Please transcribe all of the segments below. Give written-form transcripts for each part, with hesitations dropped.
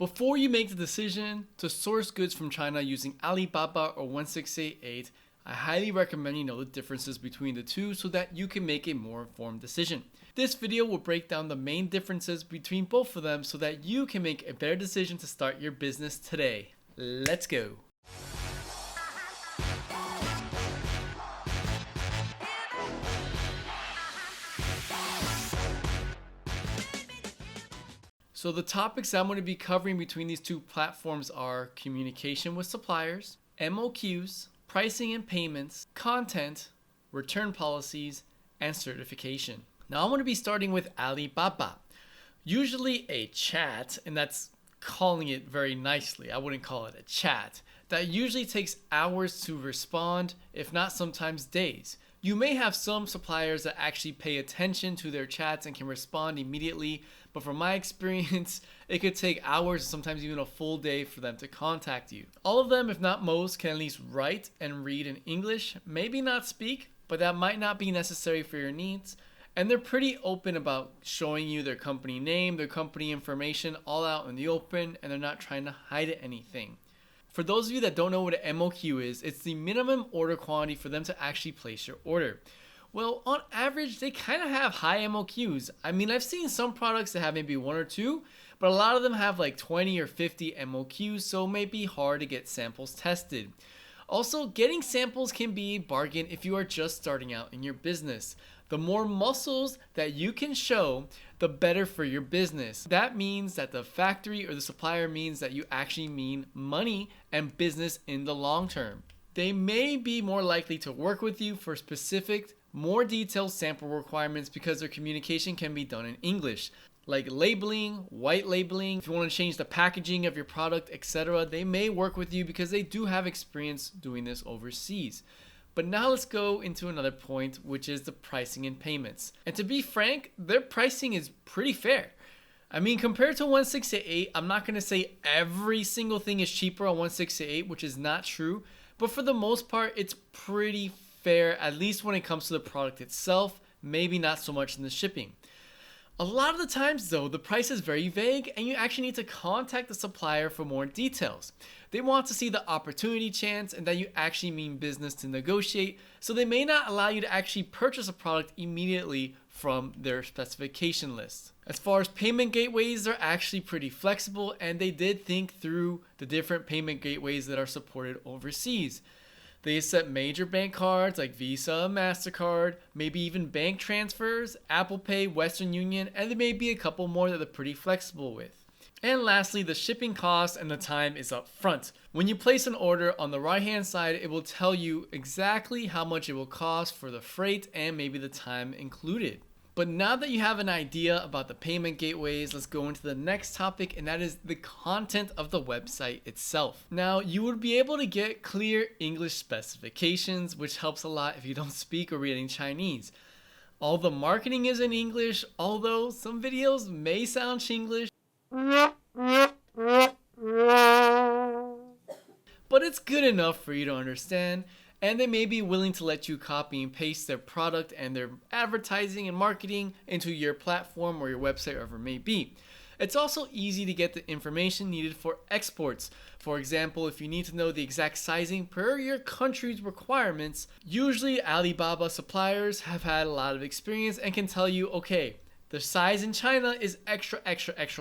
Before you make the decision to source goods from China using Alibaba or 1688, I highly recommend you know the differences between the two so that you can make a more informed decision. This video will break down the main differences between both of them so that you can make a better decision to start your business today. Let's go! So the topics I'm going to be covering between these two platforms are communication with suppliers, MOQs, pricing and payments, content, return policies, and certification. Now I'm going to be starting with Alibaba. Usually a chat, and that's calling it very nicely. I wouldn't call it a chat. That usually takes hours to respond, if not sometimes days. You may have some suppliers that actually pay attention to their chats and can respond immediately, but from my experience, it could take hours, sometimes even a full day for them to contact you. All of them, if not most, can at least write and read in English, maybe not speak, but that might not be necessary for your needs. And they're pretty open about showing you their company name, their company information, all out in the open, and they're not trying to hide anything. For those of you that don't know what an MOQ is, it's the minimum order quantity for them to actually place your order. Well, on average, they kind of have high MOQs. I mean, I've seen some products that have maybe one or two, but a lot of them have like 20 or 50 MOQs, so it may be hard to get samples tested. Also, getting samples can be a bargain if you are just starting out in your business. The more muscles that you can show, the better for your business. That means that the factory or the supplier means that you actually mean money and business in the long term. They may be more likely to work with you for specific, more detailed sample requirements because their communication can be done in English. Like labeling, white labeling, if you want to change the packaging of your product, etc. They may work with you because they do have experience doing this overseas. But now let's go into another point, which is the pricing and payments. And to be frank, their pricing is pretty fair. I mean, compared to 1688, I'm not going to say every single thing is cheaper on 1688, which is not true. But for the most part, it's pretty fair, at least when it comes to the product itself, maybe not so much in the shipping. A lot of the times though, the price is very vague and you actually need to contact the supplier for more details. They want to see the opportunity chance and that you actually mean business to negotiate, so they may not allow you to actually purchase a product immediately from their specification list. As far as payment gateways, they're actually pretty flexible and they did think through the different payment gateways that are supported overseas. They accept major bank cards like Visa, MasterCard, maybe even bank transfers, Apple Pay, Western Union, and there may be a couple more that they're pretty flexible with. And lastly, the shipping cost and the time is up front. When you place an order, on the right hand side, it will tell you exactly how much it will cost for the freight and maybe the time included. But now that you have an idea about the payment gateways, let's go into the next topic, and that is the content of the website itself. Now, you would be able to get clear English specifications, which helps a lot if you don't speak or read any Chinese. All the marketing is in English, although some videos may sound Chinglish. But it's good enough for you to understand. And they may be willing to let you copy and paste their product and their advertising and marketing into your platform or your website, wherever it may be. It's also easy to get the information needed for exports. For example, if you need to know the exact sizing per your country's requirements, usually Alibaba suppliers have had a lot of experience and can tell you, okay, the size in China is extra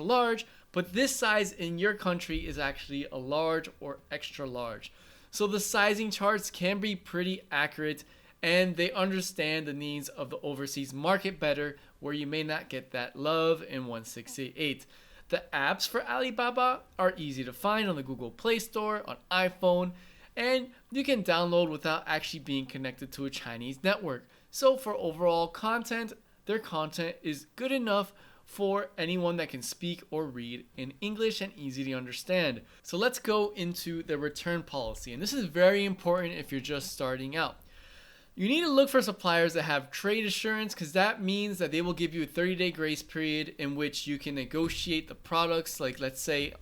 large, but this size in your country is actually a large or extra large. So the sizing charts can be pretty accurate and they understand the needs of the overseas market better, where you may not get that love in 1688. The apps for Alibaba are easy to find on the Google Play Store, on iPhone, and you can download without actually being connected to a Chinese network. So for overall content, their content is good enough for anyone that can speak or read in English and easy to understand. So let's go into the return policy. And this is very important if you're just starting out. You need to look for suppliers that have trade assurance, because that means that they will give you a 30-day grace period in which you can negotiate the products. Like, let's say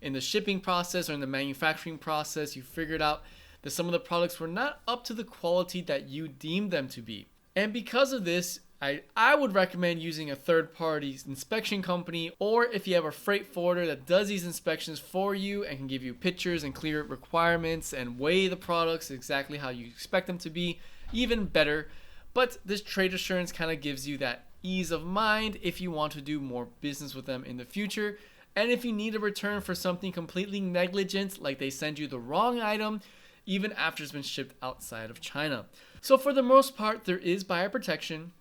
in the shipping process or in the manufacturing process, you figured out that some of the products were not up to the quality that you deemed them to be. And because of this, I would recommend using a third-party inspection company, or if you have a freight forwarder that does these inspections for you and can give you pictures and clear requirements and weigh the products exactly how you expect them to be, even better. But this trade assurance kind of gives you that ease of mind if you want to do more business with them in the future. And if you need a return for something completely negligent, like they send you the wrong item, even after it's been shipped outside of China. So for the most part, there is buyer protection,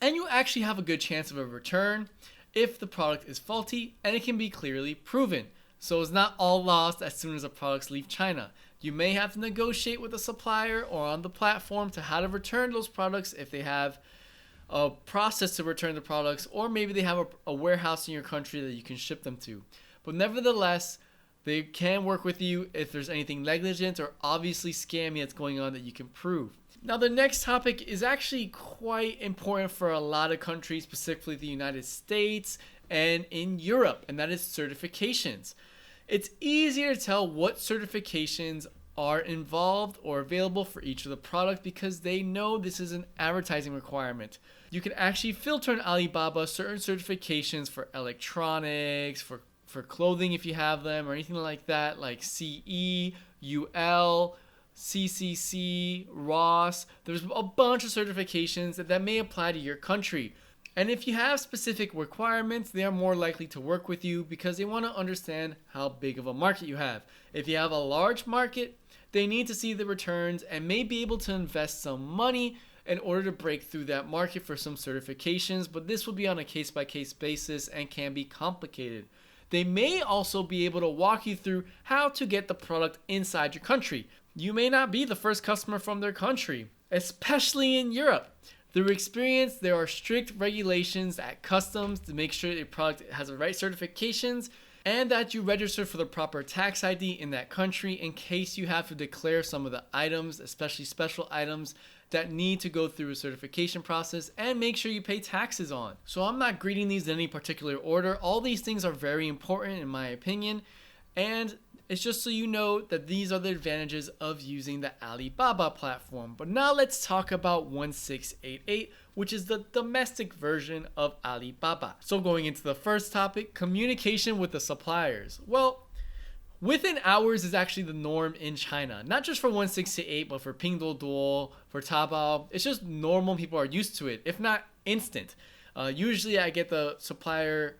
and you actually have a good chance of a return if the product is faulty and it can be clearly proven. So it's not all lost as soon as the products leave China. You may have to negotiate with the supplier or on the platform to how to return those products if they have a process to return the products, or maybe they have a warehouse in your country that you can ship them to. But nevertheless, they can work with you if there's anything negligent or obviously scammy that's going on that you can prove. Now, the next topic is actually quite important for a lot of countries, specifically the United States and in Europe, and that is certifications. It's easier to tell what certifications are involved or available for each of the products because they know this is an advertising requirement. You can actually filter in Alibaba certain certifications for electronics, for clothing if you have them, or anything like that, like CE, UL, CCC, Ross. There's a bunch of certifications that may apply to your country. And if you have specific requirements, they are more likely to work with you because they want to understand how big of a market you have. If you have a large market, they need to see the returns and may be able to invest some money in order to break through that market for some certifications, but this will be on a case-by-case basis and can be complicated. They may also be able to walk you through how to get the product inside your country. You may not be the first customer from their country, especially in Europe. Through experience, there are strict regulations at customs to make sure your product has the right certifications and that you register for the proper tax ID in that country in case you have to declare some of the items, especially special items that need to go through a certification process, and make sure you pay taxes on. So I'm not grading these in any particular order. All these things are very important in my opinion, and it's just so you know that these are the advantages of using the Alibaba platform. But now let's talk about 1688, which is the domestic version of Alibaba. So going into the first topic, communication with the suppliers. Well, within hours is actually the norm in China. Not just for 1688, but for Pinduoduo, for Taobao. It's just normal. People are used to it, if not instant. Usually I get the supplier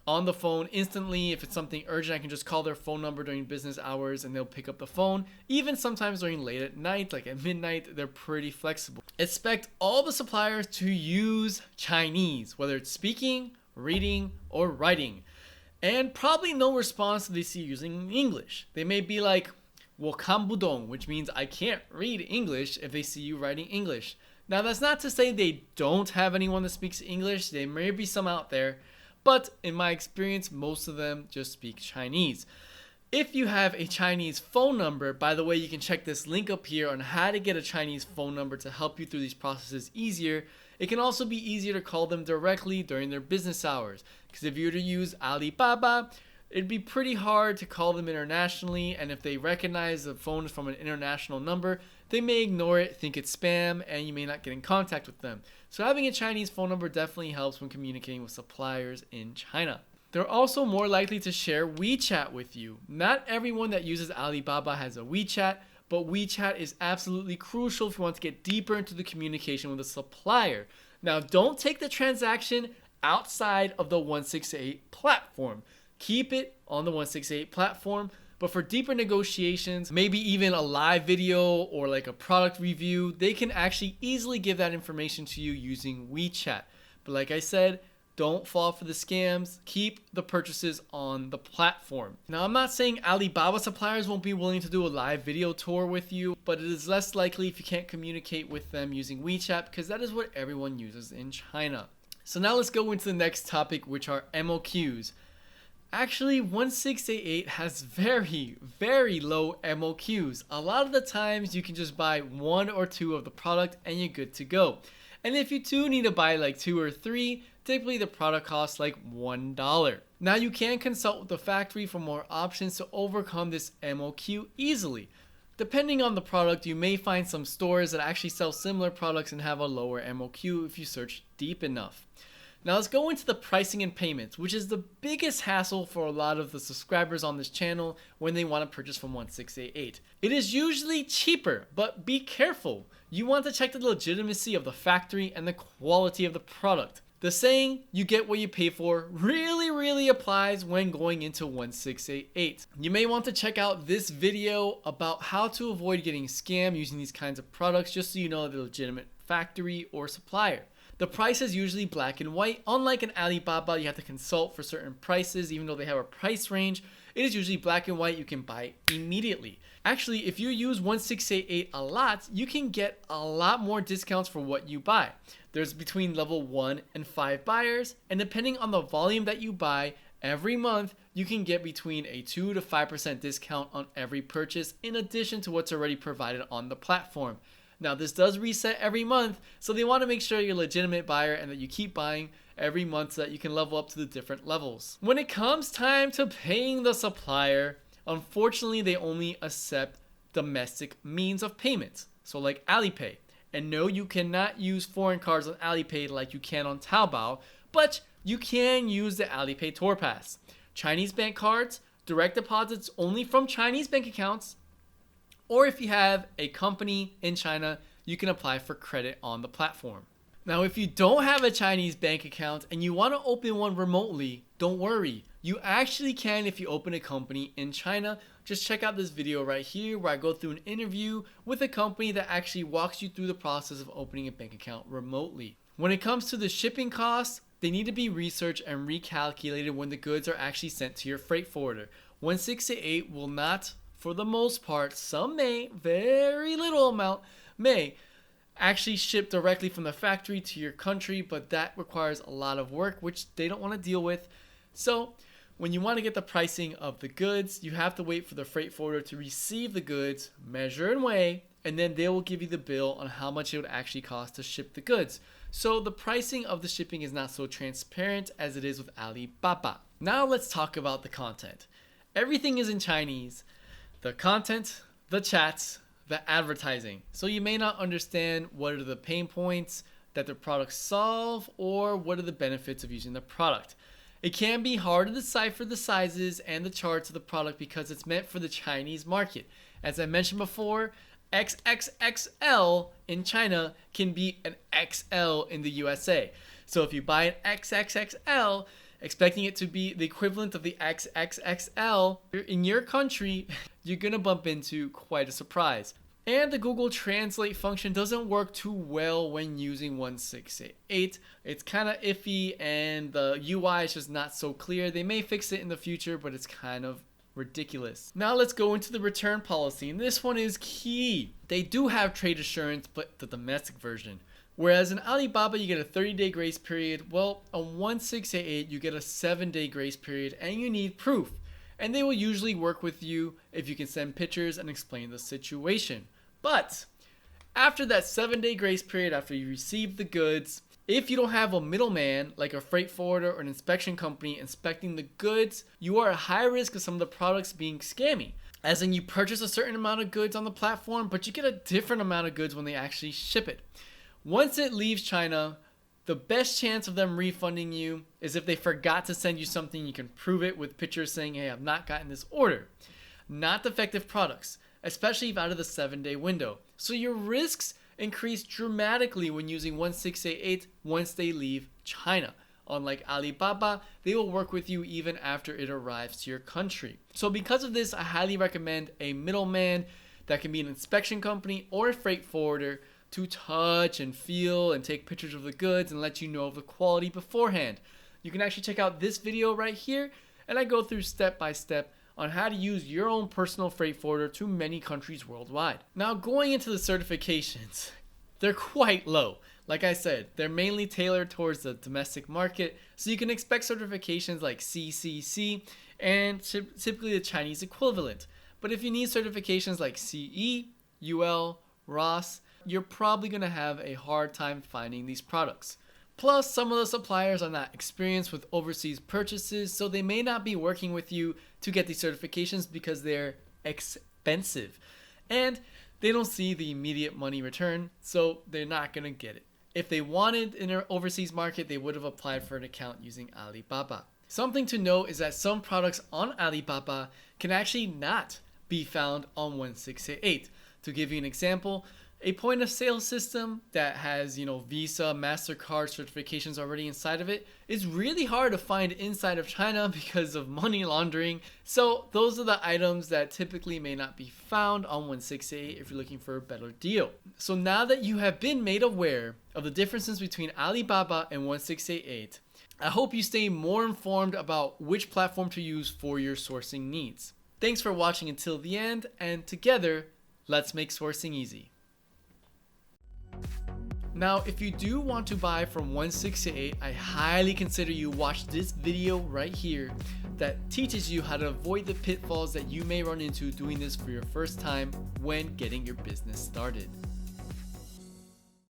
on the phone instantly. If it's something urgent, I can just call their phone number during business hours and they'll pick up the phone. Even sometimes during late at night, like at midnight, they're pretty flexible. Expect all the suppliers to use Chinese, whether it's speaking, reading, or writing. And probably no response if they see you using English. They may be like, 我看不懂, which means I can't read English if they see you writing English. Now that's not to say they don't have anyone that speaks English. There may be some out there. But in my experience, most of them just speak Chinese. If you have a Chinese phone number, by the way, you can check this link up here on how to get a Chinese phone number to help you through these processes easier. It can also be easier to call them directly during their business hours. Because if you were to use Alibaba, it'd be pretty hard to call them internationally. And if they recognize the phone is from an international number, they may ignore it, think it's spam, and you may not get in contact with them. So having a Chinese phone number definitely helps when communicating with suppliers in China. They're also more likely to share WeChat with you. Not everyone that uses Alibaba has a WeChat, but WeChat is absolutely crucial if you want to get deeper into the communication with a supplier. Now, don't take the transaction outside of the 1688 platform. Keep it on the 1688 platform. But for deeper negotiations, maybe even a live video or like a product review, they can actually easily give that information to you using WeChat. But like I said, don't fall for the scams. Keep the purchases on the platform. Now, I'm not saying Alibaba suppliers won't be willing to do a live video tour with you, but it is less likely if you can't communicate with them using WeChat because that is what everyone uses in China. So now let's go into the next topic, which are MOQs. Actually, 1688 has very, very low MOQs. A lot of the times you can just buy one or two of the product and you're good to go. And if you do need to buy like 2 or 3, typically the product costs like $1. Now you can consult with the factory for more options to overcome this MOQ easily. Depending on the product, you may find some stores that actually sell similar products and have a lower MOQ if you search deep enough. Now let's go into the pricing and payments, which is the biggest hassle for a lot of the subscribers on this channel when they want to purchase from 1688. It is usually cheaper, but be careful. You want to check the legitimacy of the factory and the quality of the product. The saying, you get what you pay for, really applies when going into 1688. You may want to check out this video about how to avoid getting scammed using these kinds of products, just so you know the legitimate factory or supplier. The price is usually black and white. Unlike an Alibaba, you have to consult for certain prices. Even though they have a price range, it is usually black and white. You can buy immediately. Actually, if you use 1688 a lot, you can get a lot more discounts for what you buy. There's between level 1 and 5 buyers, and depending on the volume that you buy, every month you can get between a 2 to 5% discount on every purchase, in addition to what's already provided on the platform. Now this does reset every month, so they want to make sure you're a legitimate buyer and that you keep buying every month so that you can level up to the different levels. When it comes time to paying the supplier, unfortunately they only accept domestic means of payment, so like Alipay. And no, you cannot use foreign cards on Alipay like you can on Taobao, but you can use the Alipay Tour Pass. Chinese bank cards, direct deposits only from Chinese bank accounts, or if you have a company in China, you can apply for credit on the platform. Now, if you don't have a Chinese bank account and you want to open one remotely, don't worry. You actually can if you open a company in China. Just check out this video right here where I go through an interview with a company that actually walks you through the process of opening a bank account remotely. When it comes to the shipping costs, they need to be researched and recalculated when the goods are actually sent to your freight forwarder. 1688 will not, for the most part, some may, very little amount, may actually ship directly from the factory to your country, but that requires a lot of work, which they don't want to deal with. So when you want to get the pricing of the goods, you have to wait for the freight forwarder to receive the goods, measure and weigh, and then they will give you the bill on how much it would actually cost to ship the goods. So the pricing of the shipping is not so transparent as it is with Alibaba. Now let's talk about the content. Everything is in Chinese. The content, the chats, the advertising. So you may not understand what are the pain points that the products solve or what are the benefits of using the product. It can be hard to decipher the sizes and the charts of the product because it's meant for the Chinese market. As I mentioned before, XXXL in China can be an XL in the USA. So if you buy an XXXL, expecting it to be the equivalent of the XXXL in your country, you're gonna bump into quite a surprise. And the Google Translate function doesn't work too well when using 1688. It's kind of iffy and the UI is just not so clear. They may fix it in the future, but it's kind of ridiculous. Now let's go into the return policy, and this one is key. They do have trade assurance, but the domestic version. Whereas in Alibaba, you get a 30-day grace period. Well, on 1688, you get a 7-day grace period, and you need proof. And they will usually work with you if you can send pictures and explain the situation. But after that 7-day grace period, after you receive the goods, if you don't have a middleman like a freight forwarder or an inspection company inspecting the goods, you are at high risk of some of the products being scammy. As in, you purchase a certain amount of goods on the platform, but you get a different amount of goods when they actually ship it. Once it leaves China, the best chance of them refunding you is if they forgot to send you something. You can prove it with pictures saying, hey, I've not gotten this order. Not defective products, especially if out of the 7-day window. So your risks increase dramatically when using 1688 once they leave China. Unlike Alibaba, they will work with you even after it arrives to your country. So because of this, I highly recommend a middleman that can be an inspection company or a freight forwarder to touch and feel and take pictures of the goods and let you know of the quality beforehand. You can actually check out this video right here, and I go through step by step on how to use your own personal freight forwarder to many countries worldwide. Now, going into the certifications, they're quite low. Like I said, they're mainly tailored towards the domestic market, so you can expect certifications like CCC and typically the Chinese equivalent. But if you need certifications like CE, UL, ROS, you're probably going to have a hard time finding these products. Plus, some of the suppliers are not experienced with overseas purchases, so they may not be working with you to get these certifications because they're expensive. and they don't see the immediate money return, so they're not going to get it. If they wanted in an overseas market, they would have applied for an account using Alibaba. Something to note is that some products on Alibaba can actually not be found on 1688. To give you an example, a point of sale system that has, Visa, MasterCard certifications already inside of it is really hard to find inside of China because of money laundering. So those are the items that typically may not be found on 1688 if you're looking for a better deal. So now that you have been made aware of the differences between Alibaba and 1688, I hope you stay more informed about which platform to use for your sourcing needs. Thanks for watching until the end, and together, let's make sourcing easy. Now, if you do want to buy from 1688, I highly consider you watch this video right here that teaches you how to avoid the pitfalls that you may run into doing this for your first time when getting your business started.